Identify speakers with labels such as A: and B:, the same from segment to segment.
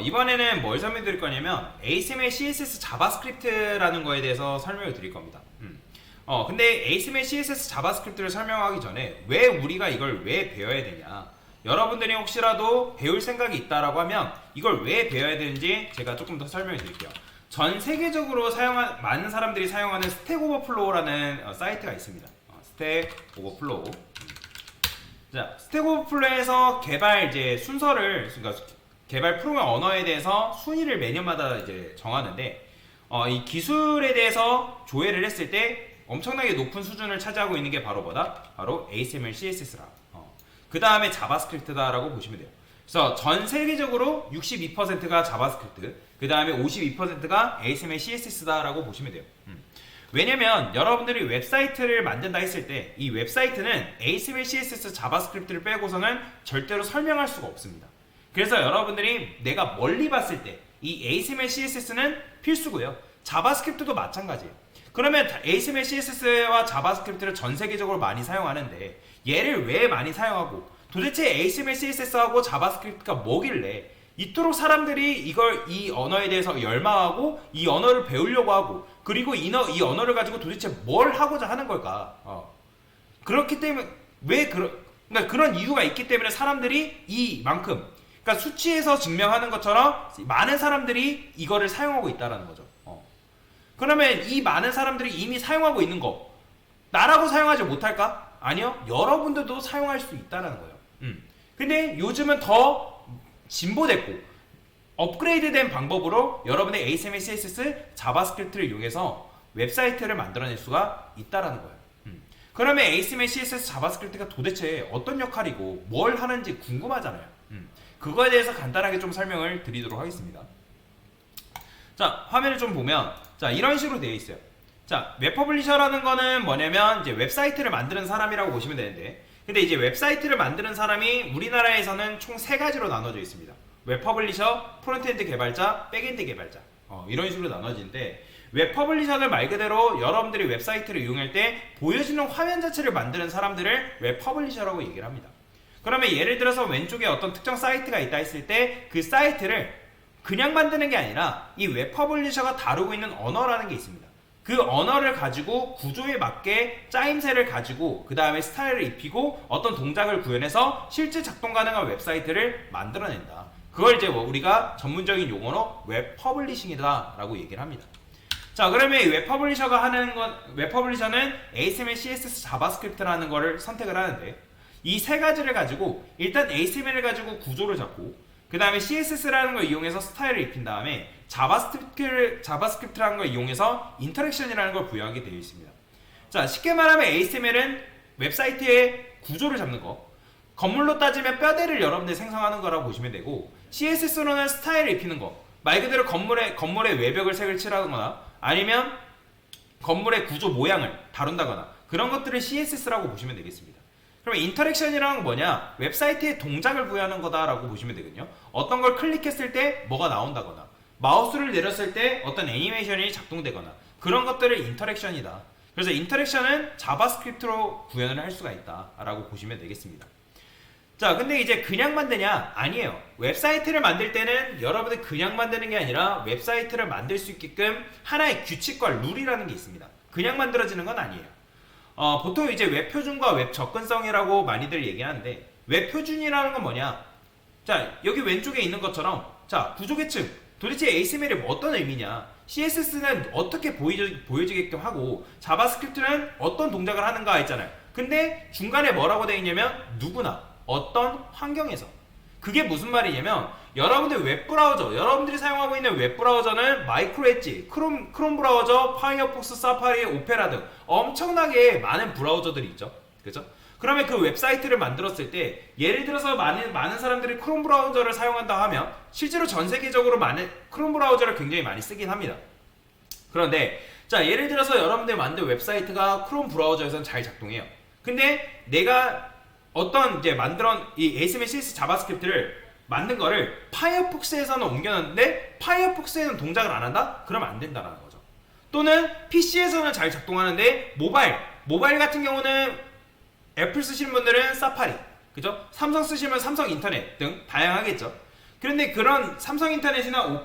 A: 이번에는 뭘 설명드릴 거냐면 HTML, CSS, 자바스크립트라는 거에 대해서 설명을 드릴 겁니다. 근데 HTML, CSS, 자바스크립트를 설명하기 전에 왜 우리가 이걸 왜 배워야 되냐, 여러분들이 혹시라도 배울 생각이 있다라고 하면 이걸 왜 배워야 되는지 제가 조금 더 설명해 드릴게요. 전 세계적으로 많은 사람들이 사용하는 스택 오버플로우라는 사이트가 있습니다. 스택 오버플로우. 자, 스택 오버플로우에서 개발 이제 순서를, 그러니까 개발 프로그램 언어에 대해서 순위를 매년마다 이제 정하는데, 이 기술에 대해서 조회를 했을 때 엄청나게 높은 수준을 차지하고 있는 게 바로 뭐다? 바로 HTML, CSS라. 그 다음에 자바스크립트다라고 보시면 돼요. 그래서 전 세계적으로 62%가 자바스크립트, 그 다음에 52%가 HTML, CSS다라고 보시면 돼요. 왜냐면 여러분들이 웹사이트를 만든다 했을 때 이 웹사이트는 HTML, CSS, 자바스크립트를 빼고서는 절대로 설명할 수가 없습니다. 그래서 여러분들이 내가 멀리 봤을 때 이 HTML, CSS는 필수고요. 자바스크립트도 마찬가지예요. 그러면 HTML, CSS와 자바스크립트를 전 세계적으로 많이 사용하는데 얘를 왜 많이 사용하고 도대체 HTML, CSS하고 자바스크립트가 뭐길래 이토록 사람들이 이 언어에 대해서 열망하고 이 언어를 배우려고 하고 그리고 이 언어를 가지고 도대체 뭘 하고자 하는 걸까? 그렇기 때문에 그러니까 그런 이유가 있기 때문에 사람들이 이만큼, 그러니까 수치에서 증명하는 것처럼 많은 사람들이 이거를 사용하고 있다라는 거죠. 그러면 이 많은 사람들이 이미 사용하고 있는 거 나라고 사용하지 못할까? 아니요, 여러분들도 사용할 수 있다는 거예요. 근데 요즘은 더 진보됐고 업그레이드된 방법으로 여러분의 HTML, CSS, 자바스크립트를 이용해서 웹사이트를 만들어낼 수가 있다는 거예요. 그러면 HTML, CSS, 자바스크립트가 도대체 어떤 역할이고 뭘 하는지 궁금하잖아요. 그거에 대해서 간단하게 좀 설명을 드리도록 하겠습니다. 자, 화면을 좀 보면 자, 이런 식으로 되어 있어요. 자, 웹퍼블리셔라는 거는 뭐냐면 이제 웹사이트를 만드는 사람이라고 보시면 되는데, 근데 이제 웹사이트를 만드는 사람이 우리나라에서는 총 3가지로 나눠져 있습니다. 웹퍼블리셔, 프론트엔드 개발자, 백엔드 개발자, 이런 식으로 나눠지는데, 웹퍼블리셔는 말 그대로 여러분들이 웹사이트를 이용할 때 보여지는 화면 자체를 만드는 사람들을 웹퍼블리셔라고 얘기를 합니다. 그러면 예를 들어서 왼쪽에 어떤 특정 사이트가 있다 했을 때 그 사이트를 그냥 만드는 게 아니라 이 웹퍼블리셔가 다루고 있는 언어라는 게 있습니다. 그 언어를 가지고 구조에 맞게 짜임새를 가지고 그 다음에 스타일을 입히고 어떤 동작을 구현해서 실제 작동 가능한 웹사이트를 만들어낸다. 그걸 이제 우리가 전문적인 용어로 웹퍼블리싱이다 라고 얘기를 합니다. 자, 그러면 이 웹퍼블리셔는 HTML, CSS, 자바스크립트라는 거를 선택을 하는데, 이 3가지를 가지고 일단 HTML을 가지고 구조를 잡고 그 다음에 CSS라는 걸 이용해서 스타일을 입힌 다음에 자바스크립트라는 걸 이용해서 인터랙션이라는 걸 부여하게 되어 있습니다. 자, 쉽게 말하면 HTML은 웹사이트의 구조를 잡는 거, 건물로 따지면 뼈대를 여러분들이 생성하는 거라고 보시면 되고, CSS로는 스타일을 입히는 거, 말 그대로 건물의 외벽을 색을 칠하거나 아니면 건물의 구조 모양을 다룬다거나 그런 것들을 CSS라고 보시면 되겠습니다. 그럼 인터랙션이라는 건 뭐냐? 웹사이트에 동작을 부여하는 거다라고 보시면 되거든요. 어떤 걸 클릭했을 때 뭐가 나온다거나 마우스를 내렸을 때 어떤 애니메이션이 작동되거나 그런 것들을 인터랙션이다. 그래서 인터랙션은 자바스크립트로 구현을 할 수가 있다라고 보시면 되겠습니다. 자, 근데 이제 그냥 만드냐? 아니에요. 웹사이트를 만들 때는 여러분들 그냥 만드는 게 아니라 웹사이트를 만들 수 있게끔 하나의 규칙과 룰이라는 게 있습니다. 그냥 만들어지는 건 아니에요. 보통 이제 웹표준과 웹접근성이라고 많이들 얘기하는데, 웹표준이라는 건 뭐냐? 자, 여기 왼쪽에 있는 것처럼, 자, 구조계층. 도대체 HTML이 어떤 의미냐? CSS는 어떻게 보여지게끔 하고, 자바스크립트는 어떤 동작을 하는가 했잖아요. 근데 중간에 뭐라고 되어 있냐면, 누구나, 어떤 환경에서. 그게 무슨 말이냐면, 여러분들이 사용하고 있는 웹브라우저는 마이크로 엣지, 크롬 브라우저, 파이어폭스, 사파리, 오페라 등 엄청나게 많은 브라우저들이 있죠. 그죠? 그러면 그 웹사이트를 만들었을 때 예를 들어서 많은 사람들이 크롬 브라우저를 사용한다 하면 실제로 전 세계적으로 크롬 브라우저를 굉장히 많이 쓰긴 합니다. 그런데 자, 예를 들어서 여러분들이 만든 웹사이트가 크롬 브라우저에서는 잘 작동해요. 근데 내가 어떤 이제 이 HTML, CSS, 자바스크립트를 만든 거를 파이어폭스에서는 옮겨놨는데 파이어폭스에는 동작을 안 한다? 그러면 안 된다는 거죠. 또는 PC에서는 잘 작동하는데 모바일 같은 경우는 애플 쓰시는 분들은 사파리, 그죠? 삼성 쓰시면 삼성 인터넷 등 다양하겠죠. 그런데 그런 삼성 인터넷이나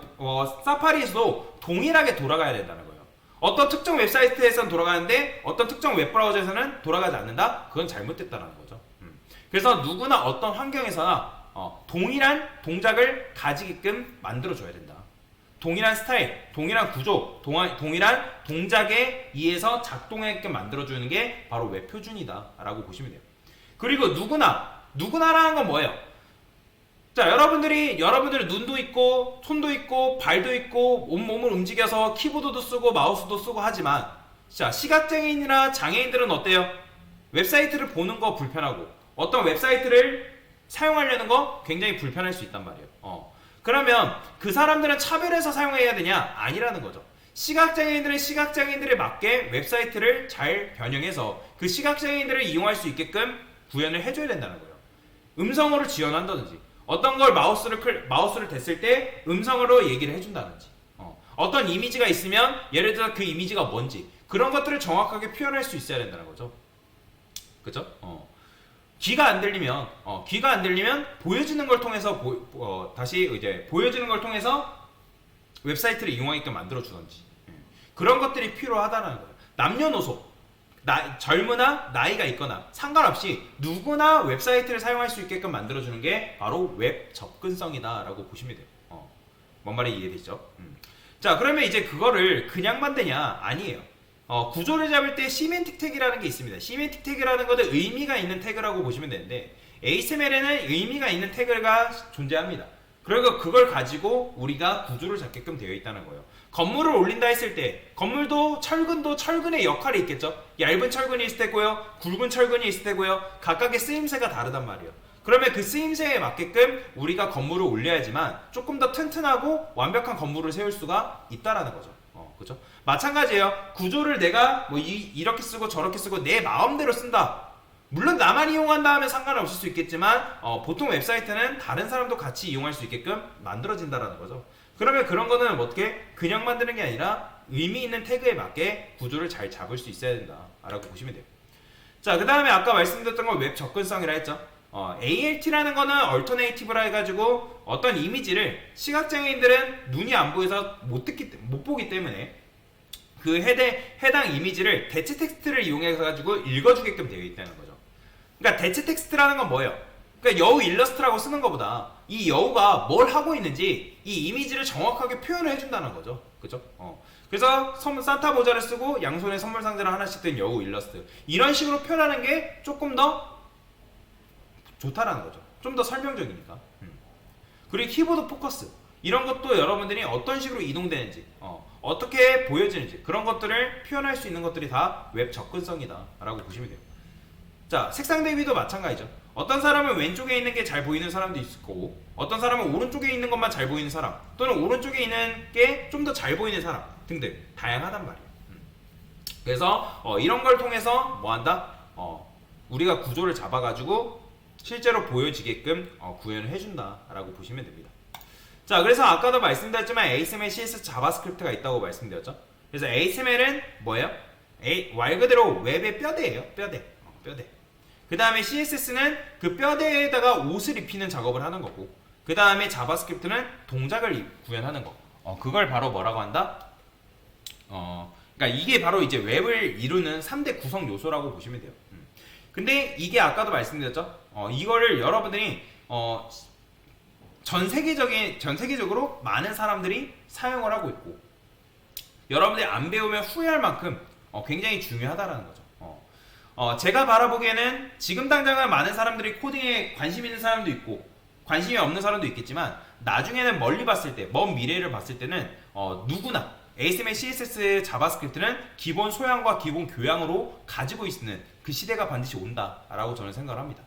A: 사파리에서도 동일하게 돌아가야 된다는 거예요. 어떤 특정 웹사이트에서는 돌아가는데 어떤 특정 웹브라우저에서는 돌아가지 않는다? 그건 잘못됐다는 거죠. 그래서 누구나 어떤 환경에서나 동일한 동작을 가지게끔 만들어줘야 된다. 동일한 스타일, 동일한 구조, 동일한 동작에 의해서 작동하게끔 만들어주는 게 바로 웹표준이다 라고 보시면 돼요. 그리고 누구나라는 건 뭐예요? 자, 여러분들이 눈도 있고 손도 있고 발도 있고 온몸을 움직여서 키보드도 쓰고 마우스도 쓰고 하지만, 자, 시각장애인이나 장애인들은 어때요? 웹사이트를 보는 거 불편하고 어떤 웹사이트를 사용하려는 거 굉장히 불편할 수 있단 말이에요. 그러면 그 사람들은 차별해서 사용해야 되냐? 아니라는 거죠. 시각장애인들은 시각장애인들에 맞게 웹사이트를 잘 변형해서 그 시각장애인들을 이용할 수 있게끔 구현을 해줘야 된다는 거예요. 음성어를 지원한다든지, 어떤 걸 마우스를 댔을 때 음성으로 얘기를 해준다든지, 어떤 이미지가 있으면 예를 들어 그 이미지가 뭔지 그런 것들을 정확하게 표현할 수 있어야 된다는 거죠. 그죠? 귀가 안 들리면 보여지는 걸 통해서 다시 이제 보여지는 걸 통해서 웹사이트를 이용하게끔 만들어 주던지, 그런 것들이 필요하다는 거예요. 남녀노소, 젊으나 나이가 있거나 상관없이 누구나 웹사이트를 사용할 수 있게끔 만들어 주는 게 바로 웹 접근성이다라고 보시면 돼요. 뭔 말이 이해되시죠? 자, 그러면 이제 그거를 그냥 만드냐? 아니에요. 구조를 잡을 때 시멘틱 태그라는 게 있습니다. 시멘틱 태그라는 것은 의미가 있는 태그라고 보시면 되는데, HTML에는 의미가 있는 태그가 존재합니다. 그리고 그걸 가지고 우리가 구조를 잡게끔 되어 있다는 거예요. 건물을 올린다 했을 때 건물도 철근의 역할이 있겠죠. 얇은 철근이 있을 테고요, 굵은 철근이 있을 테고요. 각각의 쓰임새가 다르단 말이에요. 그러면 그 쓰임새에 맞게끔 우리가 건물을 올려야지만 조금 더 튼튼하고 완벽한 건물을 세울 수가 있다라는 거죠. 그죠? 마찬가지예요. 구조를 내가 뭐 이렇게 쓰고 저렇게 쓰고 내 마음대로 쓴다. 물론 나만 이용한다 하면 상관없을 수 있겠지만 보통 웹사이트는 다른 사람도 같이 이용할 수 있게끔 만들어진다라는 거죠. 그러면 그런 거는 어떻게 그냥 만드는 게 아니라 의미 있는 태그에 맞게 구조를 잘 잡을 수 있어야 된다라고 보시면 돼요. 자, 그 다음에 아까 말씀드렸던 건 웹 접근성이라 했죠. ALT라는 거는 얼터네이티브라 해가지고 어떤 이미지를 시각장애인들은 눈이 안 보여서 못 보기 때문에 그 해당 이미지를 대체 텍스트를 이용해가지고 읽어주게끔 되어 있다는 거죠. 그러니까 대체 텍스트라는 건 뭐예요? 그러니까 여우 일러스트라고 쓰는 것보다 이 여우가 뭘 하고 있는지 이 이미지를 정확하게 표현을 해준다는 거죠. 그죠? 그래서 산타 모자를 쓰고 양손에 선물 상자를 하나씩 든 여우 일러스트, 이런 식으로 표현하는 게 조금 더 좋다라는 거죠. 좀 더 설명적이니까. 그리고 키보드 포커스, 이런 것도 여러분들이 어떤 식으로 이동되는지, 어떻게 보여지는지 그런 것들을 표현할 수 있는 것들이 다 웹 접근성이다 라고 보시면 돼요. 자, 색상 대비도 마찬가지죠. 어떤 사람은 왼쪽에 있는 게 잘 보이는 사람도 있을 거고, 어떤 사람은 오른쪽에 있는 것만 잘 보이는 사람, 또는 오른쪽에 있는 게 좀 더 잘 보이는 사람 등등 다양하단 말이에요. 그래서 이런 걸 통해서 뭐 한다? 우리가 구조를 잡아가지고 실제로 보여지게끔 구현을 해준다 라고 보시면 됩니다. 자, 그래서 아까도 말씀드렸지만 HTML, CSS, 자바스크립트가 있다고 말씀드렸죠. 그래서 HTML은 뭐예요? 말 그대로 웹의 뼈대예요. 뼈대. 그 다음에 CSS는 그 뼈대에다가 옷을 입히는 작업을 하는 거고, 그 다음에 자바스크립트는 동작을 구현하는 거. 그걸 바로 뭐라고 한다? 그러니까 이게 바로 이제 웹을 이루는 3대 구성 요소라고 보시면 돼요. 근데 이게 아까도 말씀드렸죠. 이거를 여러분들이 전 세계적으로 많은 사람들이 사용을 하고 있고, 여러분들이 안 배우면 후회할 만큼 굉장히 중요하다라는 거죠. 제가 바라보기에는 지금 당장은 많은 사람들이 코딩에 관심 있는 사람도 있고 관심이 없는 사람도 있겠지만, 나중에는 멀리 봤을 때, 먼 미래를 봤을 때는 누구나 HTML, CSS, 자바스크립트는 기본 소양과 기본 교양으로 가지고 있는 그 시대가 반드시 온다라고 저는 생각을 합니다.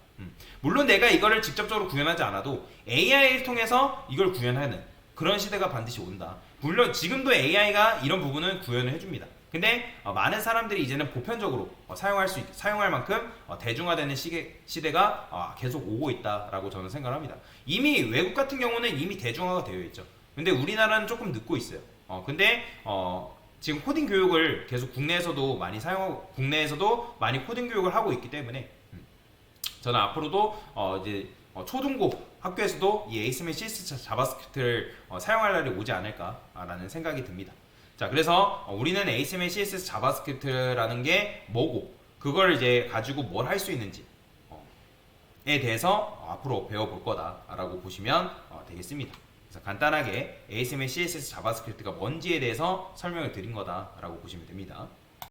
A: 물론 내가 이거를 직접적으로 구현하지 않아도 AI를 통해서 이걸 구현하는 그런 시대가 반드시 온다. 물론 지금도 AI가 이런 부분은 구현을 해줍니다. 근데 많은 사람들이 이제는 보편적으로 사용할 만큼 대중화되는 시대가 계속 오고 있다라고 저는 생각을 합니다. 이미 외국 같은 경우는 이미 대중화가 되어 있죠. 근데 우리나라는 조금 늦고 있어요. 근데 지금 코딩 교육을 계속 국내에서도 많이 코딩 교육을 하고 있기 때문에 저는 앞으로도 이제 초중고 학교에서도 이 HTML, CSS, 자바스크립트를 사용할 날이 오지 않을까라는 생각이 듭니다. 자, 그래서 우리는 HTML, CSS, 자바스크립트라는 게 뭐고 그걸 이제 가지고 뭘 할 수 있는지 에 대해서 앞으로 배워볼 거다라고 보시면 되겠습니다. 그래서 간단하게 HTML, CSS, 자바스크립트가 뭔지에 대해서 설명을 드린 거다라고 보시면 됩니다.